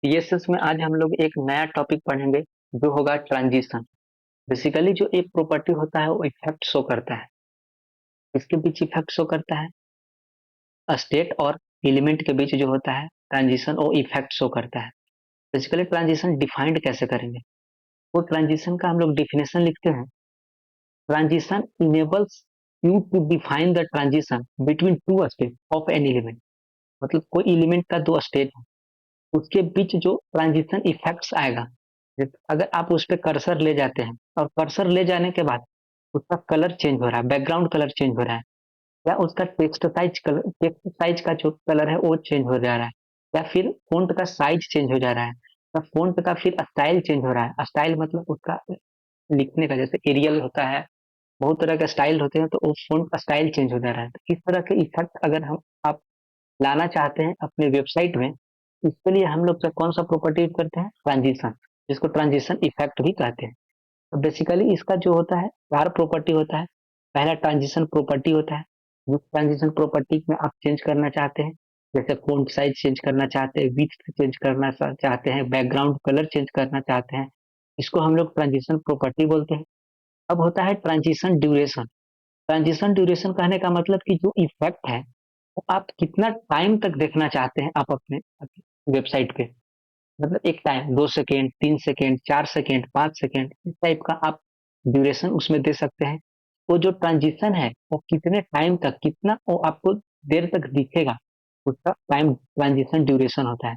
CSS में आज हम लोग एक नया टॉपिक पढ़ेंगे जो होगा ट्रांजिशन। बेसिकली जो एक प्रॉपर्टी होता है वो इफेक्ट शो करता है। इसके बीच इफेक्ट शो करता है स्टेट और एलिमेंट के बीच जो होता है ट्रांजिशन वो इफेक्ट शो करता है। बेसिकली ट्रांजिशन डिफाइंड कैसे करेंगे, वो ट्रांजिशन का हम लोग डिफिनेशन लिखते हैं। Transition enables you to define the transition between two state of an element. मतलब कोई एलिमेंट का दो स्टेट है, उसके बीच जो ट्रांजिशन इफेक्ट्स आएगा, अगर आप उस पर कर्सर ले जाते हैं और कर्सर ले जाने के बाद उसका कलर चेंज हो रहा है, बैकग्राउंड कलर चेंज हो रहा है, या उसका टेक्स्ट साइज का जो कलर है वो चेंज हो जा रहा है, या फिर फोंट का साइज चेंज हो जा रहा है, या फोंट का फिर स्टाइल चेंज हो रहा है। स्टाइल मतलब उसका लिखने का, जैसे एरियल होता है, बहुत तरह के स्टाइल होते हैं, तो वो फोंट का स्टाइल चेंज हो जा रहा है। तो इस तरह के इफेक्ट अगर हम आप लाना चाहते हैं अपने वेबसाइट में, इसके लिए हम लोग कौन सा प्रॉपर्टी यूज करते हैं, ट्रांजिशन, जिसको ट्रांजिशन इफेक्ट भी कहते हैं। तो बेसिकली इसका जो होता है चार प्रॉपर्टी होता है। पहला ट्रांजिशन प्रॉपर्टी होता है, जिस ट्रांजिशन प्रॉपर्टी में आप चेंज करना चाहते हैं, जैसे फॉन्ट साइज चेंज करना चाहते हैं, विड्थ चेंज करना चाहते हैं, बैकग्राउंड कलर चेंज करना चाहते हैं, इसको हम लोग ट्रांजिशन प्रॉपर्टी बोलते हैं। अब होता है ट्रांजिशन ड्यूरेशन। ट्रांजिशन ड्यूरेशन कहने का मतलब कि जो इफेक्ट है वो आप कितना टाइम तक देखना चाहते हैं आप अपने वेबसाइट पे। मतलब एक time 2 second, 3 second, 4 second, 5 second, इस टाइप का आप ड्यूरेशन उसमें दे सकते हैं। वो जो ट्रांजिशन है वो कितने टाइम तक, कितना वो आपको देर तक दिखेगा, उसका टाइम ट्रांजिशन ड्यूरेशन होता है।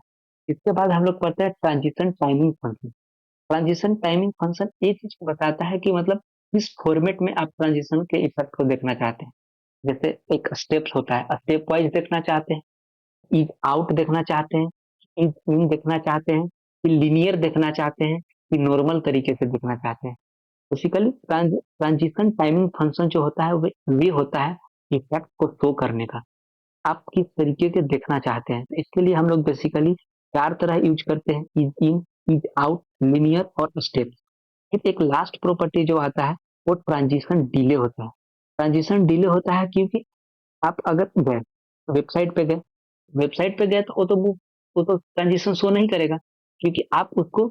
इसके बाद हम लोग पढ़ते हैं transition timing function. Transition timing function ये चीज बताता है कि मतलब किस फॉर्मेट में आप ट्रांजिशन के इफेक्ट को देखना चाहते हैं। जैसे एक स्टेप्स होता है, स्टेप वाइज देखना चाहते हैं, इज आउट देखना चाहते हैं, इज इन देखना चाहते हैं, कि लीनियर देखना चाहते हैं, कि नॉर्मल तरीके से देखना चाहते हैं। बेसिकली ट्रांजिशन टाइमिंग फंक्शन जो होता है वे होता है इफेक्ट को शो करने का। आप किस तरीके के देखना चाहते हैं, तो इसके लिए हम लोग बेसिकली चार तरह यूज करते हैं, is in, is out, linear और स्टेप। फिर एक लास्ट प्रॉपर्टी जो आता है वो ट्रांजिशन डिले होता है। ट्रांजिशन डिले होता है क्योंकि आप अगर गए वेबसाइट पे गए, वेबसाइट पे गए तो वो तो ट्रांजिशन शो नहीं करेगा, क्योंकि आप उसको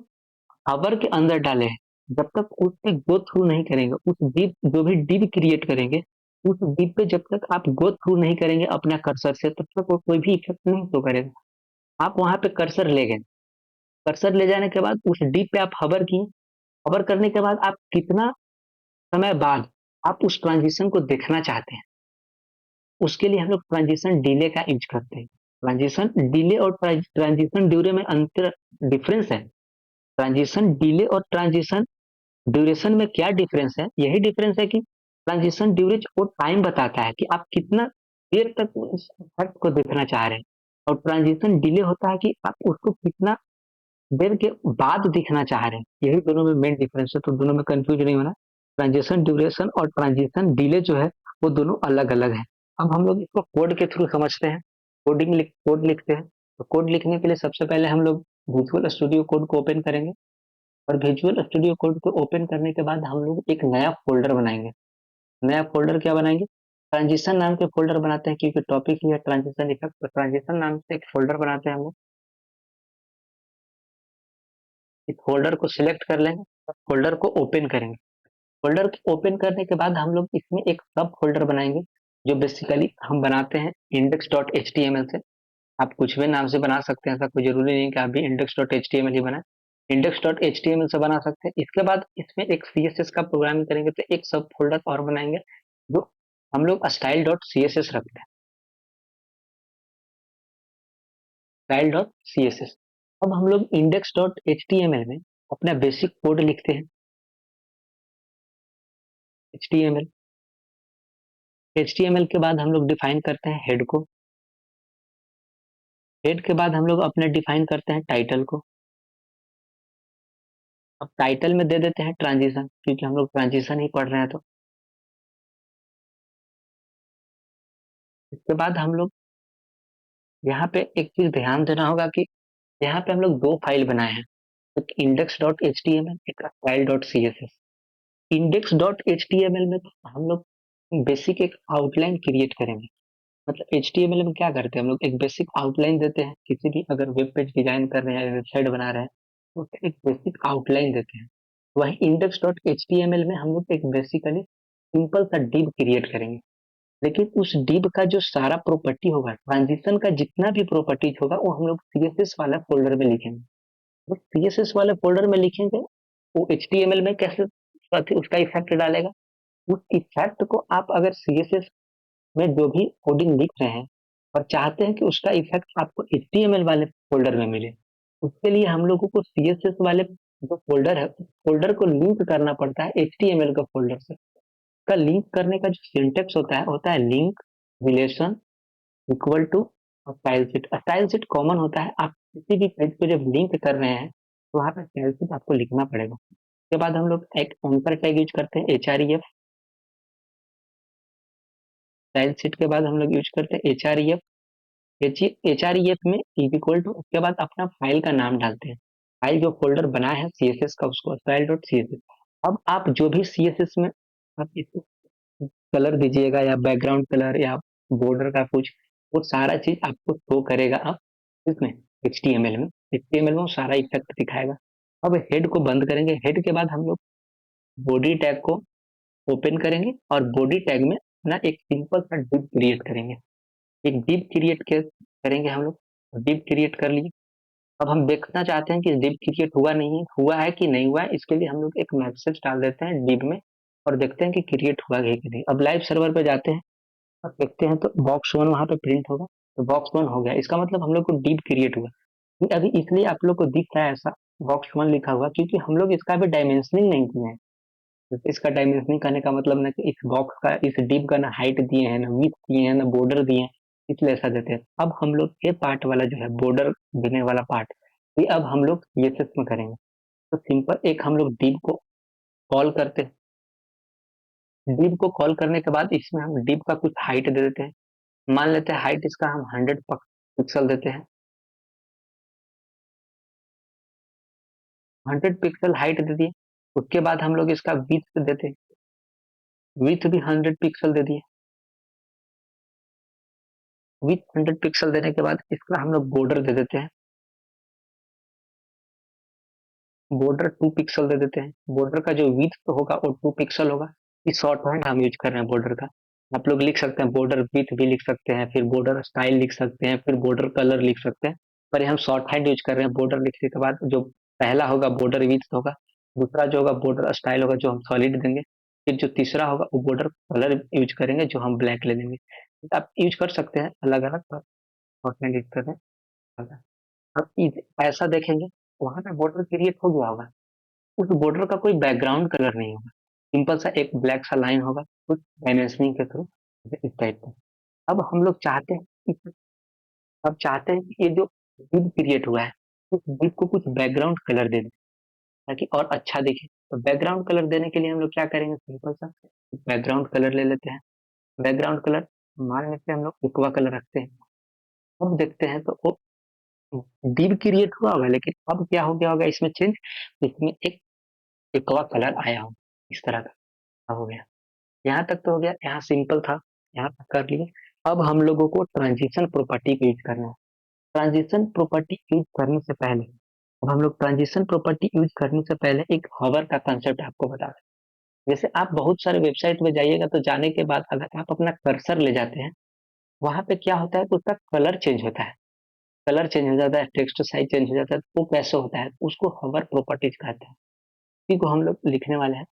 हवर के अंदर डाले हैं। जब तक उससे गो थ्रू नहीं करेंगे, उस डीप जो भी डीप क्रिएट करेंगे, उस डीप पे जब तक आप गो थ्रू नहीं करेंगे अपना कर्सर से, तब तक वो कोई भी इफेक्ट नहीं शो करेगा। आप वहां पे कर्सर ले गए, कर्सर ले जाने के बाद उस डीप पे आप हवर किए, हवर करने के बाद आप कितना समय बाद आप उस ट्रांजिशन को देखना चाहते हैं, उसके लिए हम लोग ट्रांजिशन डिले का यूज करते हैं। ट्रांजिशन डिले और ट्रांजिशन ड्यूरे में अंतर, डिफरेंस है। ट्रांजिशन डिले और ट्रांजिशन ड्यूरेशन में क्या डिफरेंस है, यही डिफरेंस है कि ट्रांजिशन ड्यूरेज वो टाइम बताता है कि आप कितना देर तक उस फैक्ट को देखना चाह रहे हैं, और ट्रांजिशन डिले होता है कि आप उसको कितना देर के बाद दिखना चाह रहे हैं। यही दोनों में मेन डिफरेंस है, तो दोनों में कंफ्यूज नहीं होना। ट्रांजिशन ड्यूरेशन और ट्रांजिशन डिले जो है वो दोनों अलग अलग है। अब हम लोग इसको कोड के थ्रू समझते हैं। कोड लिखते हैं। तो कोड लिखने के लिए सबसे पहले हम लोग विजुअल स्टूडियो कोड को ओपन करेंगे, और विजुअल स्टूडियो कोड को ओपन करने के बाद हम लोग एक नया फोल्डर बनाएंगे। नया फोल्डर क्या बनाएंगे, ट्रांजिशन नाम के फोल्डर बनाते हैं, क्योंकि टॉपिक ही है ट्रांजिशन इफेक्ट। तो ट्रांजिशन नाम से एक फोल्डर बनाते हैं हम लोग। इस फोल्डर को सिलेक्ट कर लेंगे, फोल्डर को ओपन करेंगे। फोल्डर को ओपन करने के बाद हम लोग इसमें एक सब फोल्डर बनाएंगे, जो बेसिकली हम बनाते हैं index dot H T M L से। आप कुछ भी नाम से बना सकते हैं, ऐसा कोई जरूरी नहीं कि आप भी index dot H T M L ही बनाए। Index dot H T M L से बना सकते हैं। इसके बाद इसमें एक सी एस एस का प्रोग्रामिंग करेंगे, तो एक सब फोल्डर और बनाएंगे जो हम लोग style dot C S S रखते हैं। Style dot C S S. अब हम लोग index dot H T M L में अपना बेसिक कोड लिखते हैं। H T M L, H T M L के बाद हम लोग डिफाइन करते हैं हेड को। हेड के बाद हम लोग अपने डिफाइन करते हैं टाइटल को। अब टाइटल में दे देते हैं ट्रांजिशन, क्योंकि हम लोग ट्रांजिशन ही पढ़ रहे हैं। तो इसके बाद हम लोग यहाँ पे एक चीज ध्यान देना होगा कि यहाँ पे हम लोग दो फाइल बनाए हैं, एक index dot H T M L, एक file dot C S S. Index dot H T M L में तो हम लोग बेसिक एक आउटलाइन क्रिएट करेंगे। मतलब HTML में क्या करते हैं हम लोग, एक बेसिक आउटलाइन देते हैं, किसी भी अगर वेब पेज डिजाइन कर रहे हैं, वेबसाइट बना रहे हैं, तो उसका एक बेसिक आउटलाइन देते हैं। वही इंडेक्स डॉट HTML में हम लोग एक बेसिकली सिंपल सा डिव क्रिएट करेंगे। लेकिन उस डिव का जो सारा प्रॉपर्टी होगा, ट्रांजिशन का जितना भी प्रॉपर्टीज होगा, वो हम लोग CSS वाला फोल्डर में लिखेंगे। तो CSS वाले फोल्डर में लिखेंगे, वो HTML में कैसे उसका इफेक्ट डालेगा। उस इफेक्ट को आप अगर CSS में जो भी कोडिंग लिख रहे हैं और चाहते हैं कि उसका इफेक्ट आपको HTML वाले फोल्डर में मिले, उसके लिए हम लोगों को CSS वाले जो फोल्डर है, उस फोल्डर को लिंक करना पड़ता है HTML का फोल्डर से। का लिंक करने का जो सिंटेक्स होता है link relation equal to style sheet. Style sheet common होता है, आप किसी भी पेज को जब लिंक कर रहे हैं तो वहां पर स्टाइल शीट आपको लिखना पड़ेगा। उसके बाद हम लोग एक एंकर टैग यूज करते हैं, HREF। स्टाइल शीट के बाद हम लोग यूज करते हैं HREF। HREF में इज इक्वल टू, उसके बाद अपना फाइल का नाम डालते हैं। फाइल जो फोल्डर बना है CSS का, उसको स्टाइल डॉट CSS। अब आप जो भी CSS में आप इसको कलर दीजिएगा, या बैकग्राउंड कलर, या बॉर्डर का कुछ, वो सारा चीज आपको शो करेगा। अब इसमें HTML में वो सारा इफेक्ट दिखाएगा। अब हेड को बंद करेंगे। हेड के बाद हम लोग बॉडी टैग को ओपन करेंगे, और बॉडी टैग में ना एक सिंपल सा डिव क्रिएट करेंगे। एक डिव क्रिएट करेंगे हम लोग। डिव क्रिएट कर लिए। अब हम देखना चाहते हैं कि डिव क्रिएट हुआ नहीं हुआ है कि नहीं हुआ है, इसके लिए हम लोग एक मैसेज डाल देते हैं डिव में, और देखते हैं कि क्रिएट हुआ है कि नहीं। अब लाइव सर्वर पे जाते हैं और देखते हैं, तो बॉक्स वन वहां पे प्रिंट होगा। तो बॉक्स वन हो गया, इसका मतलब हम लोग को डिव क्रिएट हुआ। ये अभी इसलिए आप लोग को दिख रहा है ऐसा बॉक्स वन लिखा हुआ, क्योंकि हम लोग इसका अभी डायमेंशनिंग नहीं किए हैं। जैसे इसका डायमेंशनिंग करने का मतलब ना कि इस बॉक्स का, इस डिव का ना हाइट दिए हैं, ना विड्थ दिए हैं, ना बॉर्डर दिए हैं, इसलिए ऐसा देते हैं। अब हम लोग ये पार्ट वाला जो है बॉर्डर देने वाला पार्ट, ये अब हम लोग CSS में करेंगे। तो सिंपल एक हम लोग डिव को कॉल करते हैं। डिव को कॉल करने के बाद इसमें हम डिव का कुछ हाइट दे देते हैं। मान लेते हैं हाइट इसका हम 100 पिक्सल देते हैं। 100 पिक्सल हाइट दे दिए। उसके बाद हम लोग इसका विड्थ देते हैं। विड्थ भी 100 पिक्सल दे दिए। विथ 100 पिक्सल देने के बाद इसका हम लोग बॉर्डर दे देते हैं। बॉर्डर 2 पिक्सल दे देते हैं। बॉर्डर का जो विड्थ होगा वो 2 पिक्सल होगा। इस शॉर्ट हैंड हम यूज कर रहे हैं बॉर्डर का। आप लोग लिख सकते हैं बॉर्डर विथ भी लिख सकते हैं, फिर बॉर्डर स्टाइल लिख सकते हैं, फिर बॉर्डर कलर लिख सकते हैं। पर ये हम शॉर्ट हैंड यूज कर रहे हैं। बॉर्डर लिखने के बाद जो पहला होगा बॉर्डर विथ होगा, दूसरा जो होगा बॉर्डर स्टाइल होगा जो हम सॉलिड देंगे, फिर जो तीसरा होगा वो बॉर्डर कलर यूज करेंगे जो हम ब्लैक ले लेंगे। तो आप यूज कर सकते हैं अलग अलग, पर शॉर्ट हैंड यूज कर रहे हैं। अब ऐसा देखेंगे, वहां पे बॉर्डर क्रिएट हो गया होगा। उस बॉर्डर का कोई बैकग्राउंड कलर नहीं होगा, सिंपल सा एक ब्लैक सा लाइन होगा कुछ डायमेंशनिंग के थ्रू, इस टाइप का। अब हम लोग चाहते हैं अब चाहते हैं कि ये जो डिव क्रिएट हुआ है, उस डिव को कुछ बैकग्राउंड कलर दे दें ताकि और अच्छा दिखे। तो बैकग्राउंड कलर देने के लिए हम लोग क्या करेंगे, सिंपल सा बैकग्राउंड कलर ले लेते हैं। बैकग्राउंड कलर मान लेते हैं हम लोग एक्वा कलर रखते हैं। अब देखते हैं तो वो डिव क्रिएट हुआ होगा, लेकिन अब क्या हो गया होगा इसमें चेंज। इसमें एक एक्वा कलर आया हो, इस तरह का हो गया। यहाँ तक तो हो गया, यहाँ सिंपल था, यहाँ तक कर लिए। अब हम लोगों को ट्रांजिशन प्रॉपर्टी को यूज करना है। ट्रांजिशन प्रॉपर्टी यूज करने से पहले अब हम लोग ट्रांजिशन प्रॉपर्टी यूज करने से पहले एक हॉवर का कंसेप्ट आपको बता दें। जैसे आप बहुत सारे वेबसाइट में जाइएगा, तो जाने के बाद अगर आप अपना कर्सर ले जाते हैं, वहां पे क्या होता है कि उसका कलर चेंज होता है। कलर चेंज हो जाता है, टेक्स्ट साइज चेंज हो जाता है। तो वो कैसे होता है, उसको हॉवर प्रॉपर्टीज कहते हैं। इसी को हम लोग लिखने वाले हैं।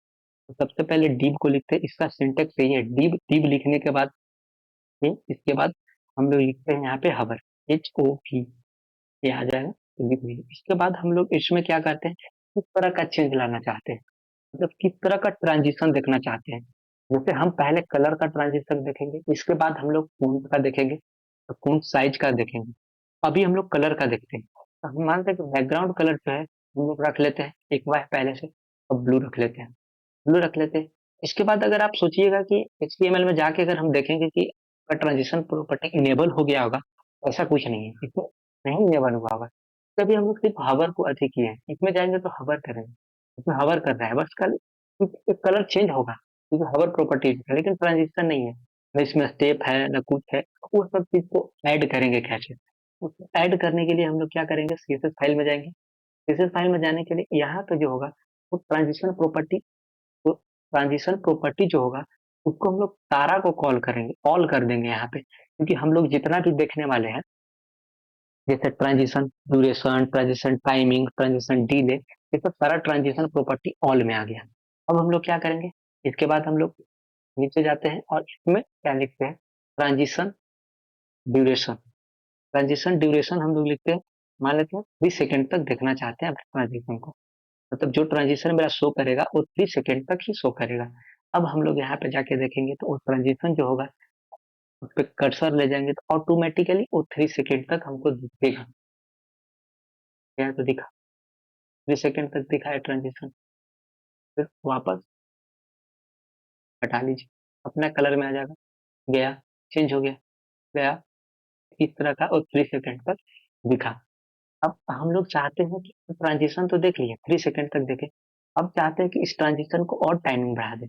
तो सबसे पहले डिव को लिखते हैं। इसका सिंटेक्स यही है, डिव डिव लिखने के बाद इसके बाद हम लोग लिखते हैं यहाँ पे हवर, HOV, ये आ जाएगा तो लिख लीजिए। इसके बाद हम लोग इसमें क्या करते हैं, किस तरह का चेंज लाना चाहते हैं, मतलब किस तरह का ट्रांजिशन देखना चाहते हैं। जैसे हम पहले कलर का ट्रांजिशन देखेंगे, इसके बाद हम लोग फोंट का देखेंगे, तो फोंट साइज का देखेंगे। अभी हम लोग कलर का देखते हैं। तो हम मानते हैं कि बैकग्राउंड कलर जो है हम लोग रख लेते हैं, एक बार पहले से, और ब्लू रख लेते हैं। ब्लू रख लेते हैं। इसके बाद अगर आप सोचिएगा कि HTML में जाके अगर हम देखेंगे कि ट्रांजिशन प्रॉपर्टी इनेबल हो गया होगा, ऐसा कुछ नहीं है, इसमें नहीं इनेबल हुआ होगा। तभी हम लोग सिर्फ हवर को अधिक किए हैं। इसमें जाएंगे तो हवर करेंगे, इसमें हवर कर रहा है बस, कल कलर चेंज होगा क्योंकि हवर प्रॉपर्टी है, लेकिन ट्रांजिशन नहीं है। न इसमें स्टेप है न कुछ है, वो सब चीज को ऐड करेंगे कैसे? उसको ऐड करने के लिए हम लोग क्या करेंगे, सीएसएस फाइल में जाएंगे। सीएसएस फाइल में जाने के लिए यहाँ पे जो होगा वो ट्रांजिशन प्रॉपर्टी जो होगा उसको हम लोग सारा को कॉल करेंगे, ऑल कर देंगे यहाँ पे, क्योंकि हम लोग जितना भी देखने वाले हैं, जैसे transition duration, transition timing, transition delay, ये सब सारा ट्रांजिशन प्रॉपर्टी ऑल में आ गया। अब हम लोग क्या करेंगे, इसके बाद हम लोग नीचे जाते हैं और इसमें क्या लिखते हैं, ट्रांजिशन ड्यूरेशन। ट्रांजिशन ड्यूरेशन हम लोग लिखते हैं, मान लेते हैं 3 सेकेंड तक देखना चाहते हैं ट्रांजिशन को, मतलब जो ट्रांजिशन मेरा शो करेगा वो 3 सेकेंड तक ही शो करेगा। अब हम लोग यहाँ पे जाके देखेंगे तो वो ट्रांजिशन जो होगा उस पर कर्सर ले जाएंगे तो ऑटोमेटिकली वो 3 सेकेंड तक हमको दिखेगा। यहाँ तो दिखा, 3 सेकेंड तक दिखा है ट्रांजिशन। फिर वापस हटा लीजिए, अपना कलर में आ जाएगा, गया, चेंज हो गया, गया, इस तरह का, और 3 सेकेंड तक दिखा। अब हम लोग चाहते हैं कि ट्रांजिशन तो देख लिए, 3 सेकेंड तक देखे, अब चाहते हैं कि इस ट्रांजिशन को और टाइमिंग बढ़ा दें,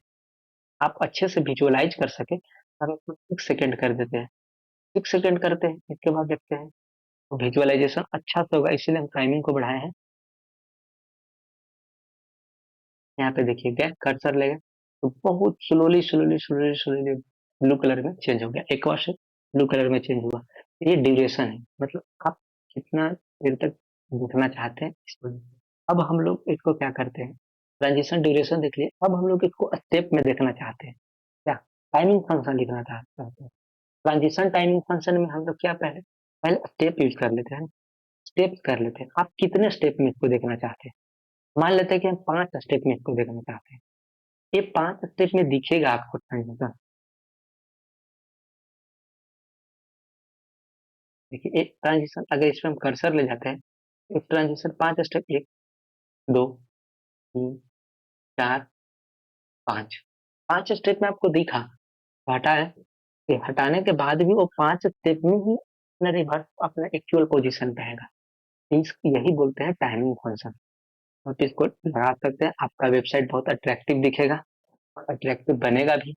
आप अच्छे से विजुअलाइज कर सके, हम इसको 6 सेकेंड कर देते हैं। 6 सेकेंड करते हैं, इसके बाद देखते हैं तो विजुअलाइजेशन अच्छा से होगा, इसीलिए हम टाइमिंग को बढ़ाए हैं। यहाँ पे देखिए गया, कर्सर ले गए तो बहुत slowly slowly slowly slowly blue colour में चेंज हो गया, एक बार से ब्लू कलर में चेंज हुआ। ये ड्यूरेशन है, मतलब आप कितना देर तक दिखना चाहते हैं इसको। अब हम लोग इसको क्या करते हैं, ट्रांजिशन ड्यूरेशन देख लिए, अब हम लोग इसको स्टेप में देखना चाहते हैं, क्या टाइमिंग फंक्शन लिखना चाहते हैं। ट्रांजिशन टाइमिंग फंक्शन में हम लोग क्या, पहले पहले स्टेप यूज कर लेते हैं, स्टेप कर लेते हैं। आप कितने स्टेप में इसको देखना चाहते हैं, मान लेते हैं कि हम 5 स्टेप में इसको देखना चाहते हैं। ये 5 स्टेप में दिखेगा आपको ट्रांजिशन। देखिए एक ट्रांजिशन अगर इसमें हम कर्सर ले जाते हैं, एक ट्रांजिशन 5 स्टेप, 1, 2, 3, 4, 5, 5 स्टेप में आपको दिखा, हटा है, ये हटाने के बाद भी वो 5 स्टेप में ही अपना रिवर्स अपना एक्चुअल पोजीशन पे आएगा। यही बोलते हैं टाइमिंग फंक्शन। आप इसको लगा सकते हैं, आपका वेबसाइट बहुत अट्रैक्टिव दिखेगा और अट्रैक्टिव बनेगा भी।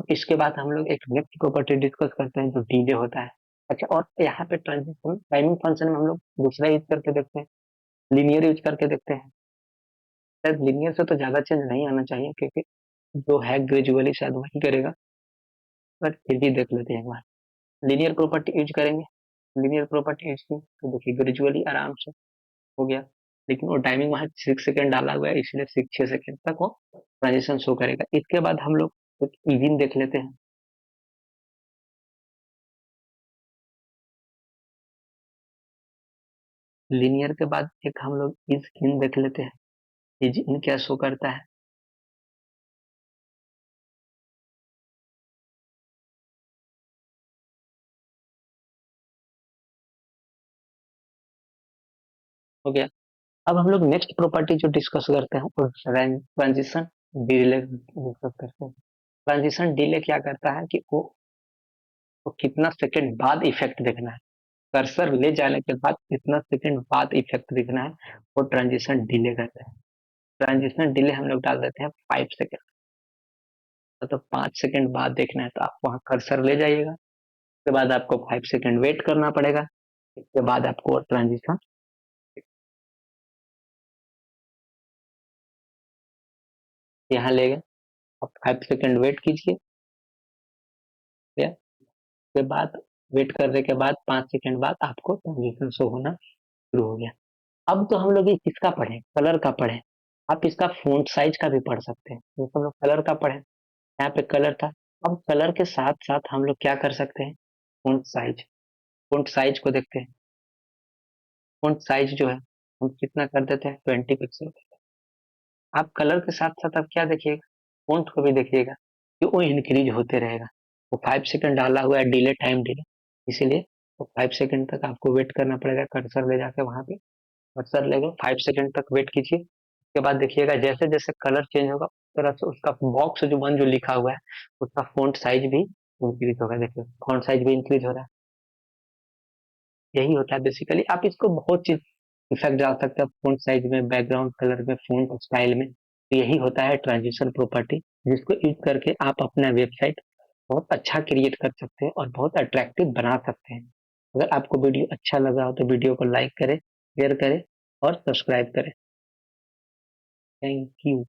इसके बाद हम लोग एक नेक्स्ट प्रॉपर्टी डिस्कस करते हैं जो डीले होता है। अच्छा, और यहाँ पे ट्रांजिशन टाइमिंग फंक्शन में हम लोग दूसरा यूज करके देखते हैं, लीनियर यूज करके देखते हैं। शायद लीनियर से तो ज्यादा चेंज नहीं आना चाहिए, क्योंकि जो है ग्रेजुअली शायद वही करेगा, बट फिर भी देख लेते हैं एक बार। लीनियर प्रॉपर्टी यूज करेंगे, लीनियर प्रॉपर्टी यूज की तो देखिए ग्रेजुअली आराम से हो गया, लेकिन वो टाइमिंग वहाँ 6 सेकेंड डाला हुआ है, इसलिए 6 सेकेंड तक वो ट्रांजिशन शो करेगा। इसके बाद हम लोग कुछ इविन देख लेते हैं। लीनियर के बाद एक हम लोग इज इन देख लेते हैं, इज इन क्या शो करता है। हो गया। अब हम लोग नेक्स्ट प्रॉपर्टी जो डिस्कस करते हैं वो ट्रांजिशन डिले डिस्कस करते हैं। ट्रांजिशन डिले क्या करता है कि वो कितना सेकंड बाद इफेक्ट देखना है, कर्सर ले जाने के बाद कितना सेकंड बाद इफेक्ट दिखना है, वो ट्रांजिशन डिले करता है। ट्रांजिशन डिले हम लोग डाल देते हैं 5 सेकंड, मतलब 5 सेकंड बाद देखना है तो आप वहां कर्सर ले जाइएगा, उसके बाद आपको 5 सेकंड वेट करना पड़ेगा, इसके बाद आपको ट्रांजिशन यहाँ ले गए। आप 5 सेकंड वेट कीजिए, के बाद वेट करने के बाद 5 सेकंड बाद आपको ट्रांजिशन शो होना शुरू हो गया। अब तो हम लोग ये किसका पढ़े, कलर का पढ़े। आप इसका फ़ॉन्ट साइज का भी पढ़ सकते हैं, जैसे हम लोग कलर का पढ़े, यहाँ पे कलर था। अब कलर के साथ साथ हम लोग क्या कर सकते हैं, फ़ॉन्ट साइज, फ़ॉन्ट साइज को देखते हैं। फ़ॉन्ट साइज जो है हम कितना कर देते हैं, 20 पिक्सल। आप कलर के साथ साथ आप क्या देखिएगा, फ़ॉन्ट को भी देखिएगा कि वो इंक्रीज होते रहेगा। वो 5 सेकंड डाला हुआ है डिले, टाइम डिले, इसीलिए वो 5 सेकंड तक आपको वेट करना पड़ेगा, कर्सर ले जाके वहां पे कर्सर ले गए, 5 सेकंड तक वेट कीजिए। उसके बाद देखिएगा जैसे जैसे कलर चेंज होगा उस तरह से उसका बॉक्स जो वन जो लिखा हुआ है उसका फ़ॉन्ट साइज भी इंक्रीज होगा। देखिए फ़ॉन्ट साइज भी इंक्रीज हो रहा है। यही होता है बेसिकली, आप इसको बहुत चीज इफेक्ट डाल सकते हैं फ़ॉन्ट साइज में, बैकग्राउंड कलर में, फ़ॉन्ट स्टाइल में। तो यही होता है ट्रांजिशन प्रॉपर्टी, जिसको यूज करके आप अपना वेबसाइट बहुत अच्छा क्रिएट कर सकते हैं और बहुत अट्रैक्टिव बना सकते हैं। अगर आपको वीडियो अच्छा लगा हो तो वीडियो को लाइक करें, शेयर करें और सब्सक्राइब करें। Thank you.